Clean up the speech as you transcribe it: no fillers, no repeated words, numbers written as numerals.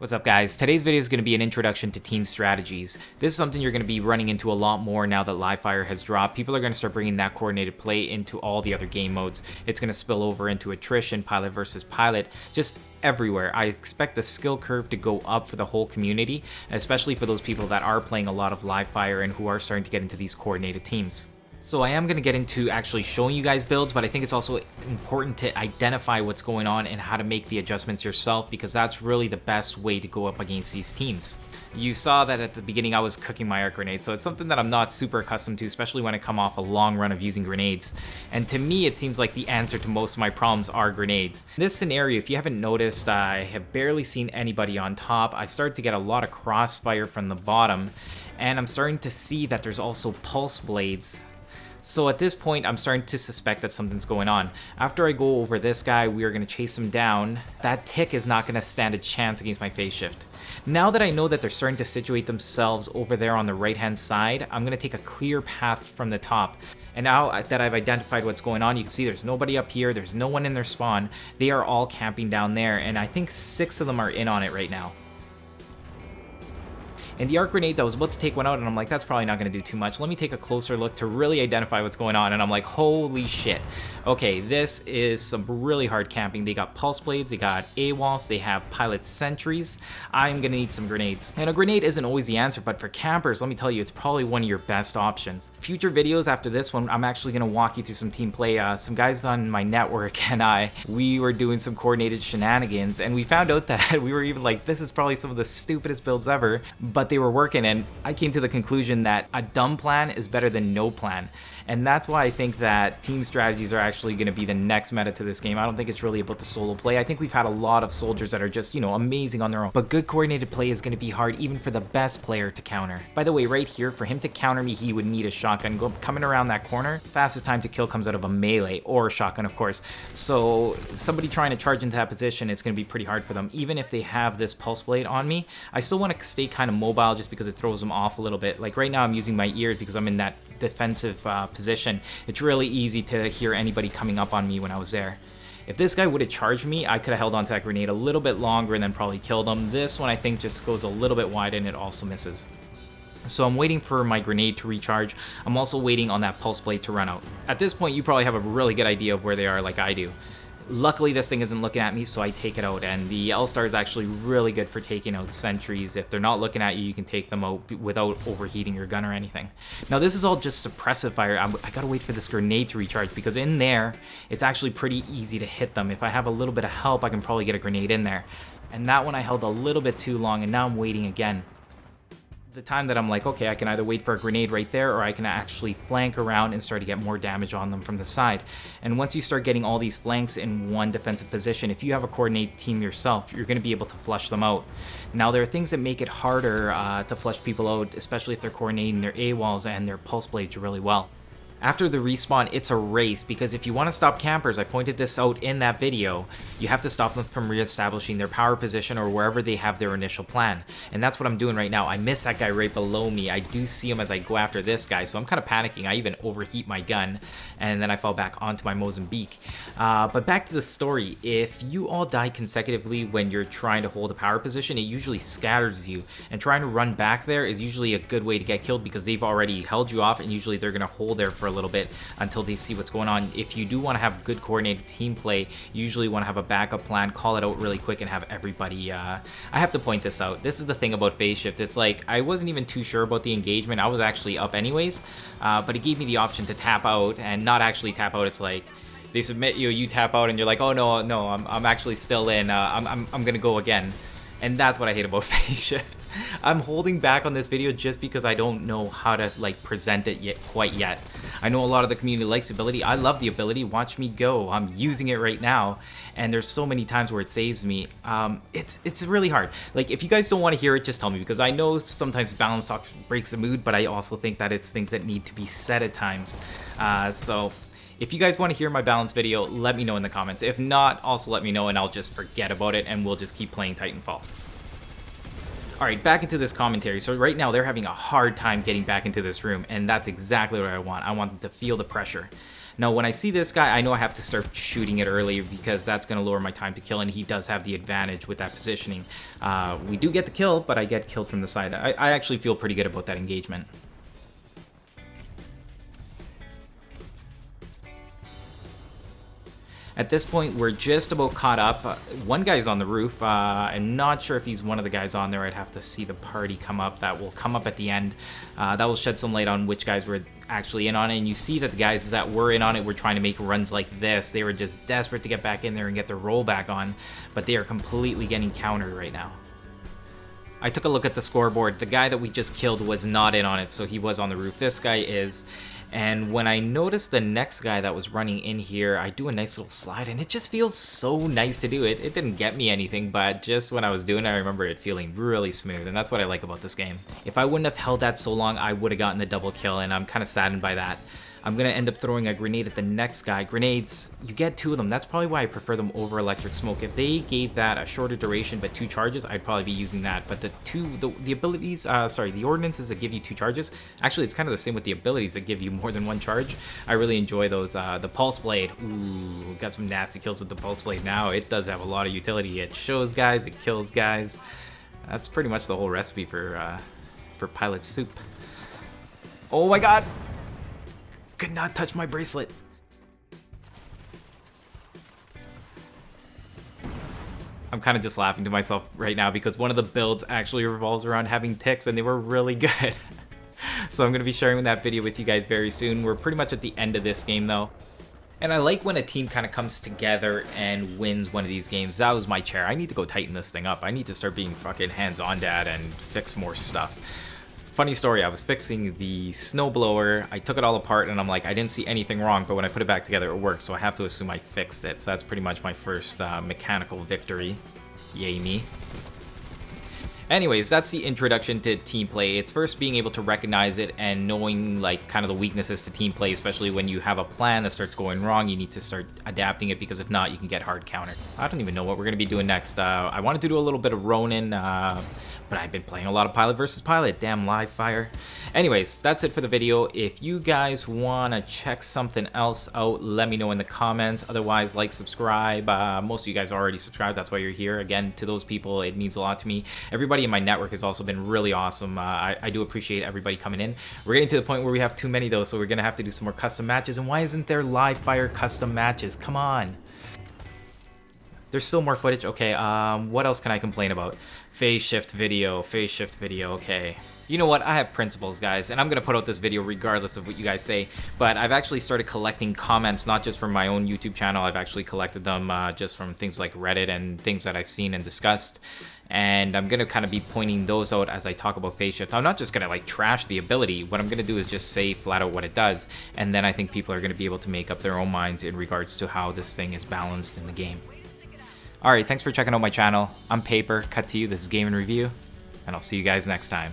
What's up guys? Today's video is going to be an introduction to team strategies. This is something you're going to be running into a lot more now that live fire has dropped. People are going to start bringing that coordinated play into all the other game modes. It's going to spill over into attrition, pilot versus pilot, just everywhere. I expect the skill curve to go up for the whole community, especially for those people that are playing a lot of live fire and who are starting to get into these coordinated teams. So I am going to get into actually showing you guys builds, but I think it's also important to identify what's going on and how to make the adjustments yourself, because that's really the best way to go up against these teams. You saw that at the beginning I was cooking my arc grenades, so it's something that I'm not super accustomed to, especially when I come off a long run of using grenades. And to me, it seems like the answer to most of my problems are grenades. In this scenario, if you haven't noticed, I have barely seen anybody on top. I've started to get a lot of crossfire from the bottom, and I'm starting to see that there's also pulse blades. So at this point, I'm starting to suspect that something's going on. After I go over this guy, we are going to chase him down. That tick is not going to stand a chance against my phase shift. Now that I know that they're starting to situate themselves over there on the right-hand side, I'm going to take a clear path from the top. And now that I've identified what's going on, you can see there's nobody up here, there's no one in their spawn. They are all camping down there, and I think 6 of them are in on it right now. And the arc grenades, I was about to take one out and I'm like, that's probably not going to do too much. Let me take a closer look to really identify what's going on. And I'm like, holy shit. Okay, this is some really hard camping. They got pulse blades, they got AWOLs, they have pilot sentries. I'm going to need some grenades. And a grenade isn't always the answer, but for campers, let me tell you, it's probably one of your best options. Future videos after this one, I'm actually going to walk you through some team play. Some guys on my network and we were doing some coordinated shenanigans, and we found out that we were even like, this is probably some of the stupidest builds ever, but they were working, and I came to the conclusion that a dumb plan is better than no plan. And that's why I think that team strategies are actually going to be the next meta to this game. I don't think it's really about the solo play. I think we've had a lot of soldiers that are just, amazing on their own. But good coordinated play is going to be hard even for the best player to counter. By the way, right here, for him to counter me, he would need a shotgun. Coming around that corner, fastest time to kill comes out of a melee or a shotgun, of course. So somebody trying to charge into that position, it's going to be pretty hard for them. Even if they have this pulse blade on me, I still want to stay kind of mobile just because it throws them off a little bit. Like right now I'm using my ears because I'm in that defensive position. It's really easy to hear anybody coming up on me when I was there. If this guy would have charged me, I could have held on to that grenade a little bit longer and then probably killed him. This one I think just goes a little bit wide and it also misses. So I'm waiting for my grenade to recharge. I'm also waiting on that pulse blade to run out. At this point you probably have a really good idea of where they are, like I do. Luckily this thing isn't looking at me, so I take it out, and the L-Star is actually really good for taking out sentries. If they're not looking at you, you can take them out without overheating your gun or anything. Now this is all just suppressive fire. I gotta wait for this grenade to recharge, because in there, it's actually pretty easy to hit them. If I have a little bit of help, I can probably get a grenade in there. And that one I held a little bit too long, and now I'm waiting again. The time that I'm like, okay, I can either wait for a grenade right there, or I can actually flank around and start to get more damage on them from the side. And once you start getting all these flanks in one defensive position, if you have a coordinated team yourself, you're going to be able to flush them out. Now there are things that make it harder to flush people out, especially if they're coordinating their AWOLs and their pulse blades really well. After the respawn, it's a race, because if you want to stop campers, I pointed this out in that video, you have to stop them from reestablishing their power position or wherever they have their initial plan. And that's what I'm doing right now. I miss that guy right below me. I do see him as I go after this guy, so I'm kind of panicking. I even overheat my gun, and then I fall back onto my Mozambique. But back to the story. If you all die consecutively when you're trying to hold a power position, it usually scatters you. And trying to run back there is usually a good way to get killed, because they've already held you off, and usually they're going to hold there for a little bit until they see what's going on. If you do want to have good coordinated team play, you usually want to have a backup plan, call it out really quick, and have everybody I have to point this out. This is the thing about phase shift. It's like I wasn't even too sure about the engagement. I was actually up anyways, but it gave me the option to tap out and not actually tap out. It's like they submit you, you tap out, and you're like, oh no, I'm actually still in. I'm gonna go again. And that's what I hate about phase shift. I'm holding back on this video just because I don't know how to present it quite yet. I know a lot of the community likes the ability. I love the ability. Watch me go. I'm using it right now, and there's so many times where it saves me. It's really hard. Like, if you guys don't want to hear it, just tell me, because I know sometimes balance talk breaks the mood, but I also think that it's things that need to be said at times. So if you guys want to hear my balance video, let me know in the comments. If not, also let me know, and I'll just forget about it, and we'll just keep playing Titanfall. Alright, back into this commentary. So right now they're having a hard time getting back into this room, and that's exactly what I want. I want them to feel the pressure. Now, when I see this guy, I know I have to start shooting it early because that's going to lower my time to kill, and he does have the advantage with that positioning. We do get the kill, but I get killed from the side. I actually feel pretty good about that engagement. At this point, we're just about caught up. One guy's on the roof. I'm not sure if he's one of the guys on there. I'd have to see the party come up. That will come up at the end. That will shed some light on which guys were actually in on it. And you see that the guys that were in on it were trying to make runs like this. They were just desperate to get back in there and get their roll back on. But they are completely getting countered right now. I took a look at the scoreboard. The guy that we just killed was not in on it, so he was on the roof. This guy is. And when I noticed the next guy that was running in here, I do a nice little slide, and it just feels so nice to do it. It didn't get me anything, but just when I was doing it, I remember it feeling really smooth, and that's what I like about this game. If I wouldn't have held that so long, I would have gotten the double kill, and I'm kind of saddened by that. I'm going to end up throwing a grenade at the next guy. Grenades, you get 2 of them. That's probably why I prefer them over electric smoke. If they gave that a shorter duration but 2 charges, I'd probably be using that. But the abilities, the ordinances that give you 2 charges, actually it's kind of the same with the abilities that give you more than 1 charge. I really enjoy those. The Pulse Blade, ooh, got some nasty kills with the Pulse Blade now. It does have a lot of utility. It shows guys, it kills guys. That's pretty much the whole recipe for Pilot Soup. Oh my god! Could not touch my bracelet. I'm kind of just laughing to myself right now because one of the builds actually revolves around having ticks, and they were really good. So I'm going to be sharing that video with you guys very soon. We're pretty much at the end of this game though. And I like when a team kind of comes together and wins one of these games. That was my chair. I need to go tighten this thing up. I need to start being fucking hands-on dad and fix more stuff. Funny story, I was fixing the snowblower, I took it all apart and I'm like, I didn't see anything wrong, but when I put it back together it worked, so I have to assume I fixed it. So that's pretty much my first mechanical victory. Yay me. Anyways, that's the introduction to team play. It's first being able to recognize it and knowing like kind of the weaknesses to team play, especially when you have a plan that starts going wrong. You need to start adapting it because if not, you can get hard countered. I don't even know what we're going to be doing next. I wanted to do a little bit of Ronin, but I've been playing a lot of Pilot versus Pilot. Damn live fire. Anyways, that's it for the video. If you guys want to check something else out, let me know in the comments. Otherwise, like, subscribe. Most of you guys already subscribed. That's why you're here. Again, to those people, it means a lot to me. Everybody in my network has also been really awesome. I do appreciate everybody coming in. We're getting to the point where we have too many though, so we're gonna have to do some more custom matches. And why isn't there live fire custom matches? Come on. There's still more footage. Okay, what else can I complain about? Phase shift video, okay. You know what, I have principles, guys, and I'm gonna put out this video regardless of what you guys say, but I've actually started collecting comments, not just from my own YouTube channel. I've actually collected them just from things like Reddit and things that I've seen and discussed, and I'm gonna kind of be pointing those out as I talk about phase shift. I'm not just gonna like trash the ability. What I'm gonna do is just say flat out what it does, and then I think people are gonna be able to make up their own minds in regards to how this thing is balanced in the game. Alright, thanks for checking out my channel. I'm Paper, Cut2U, this is GameInReview, and I'll see you guys next time.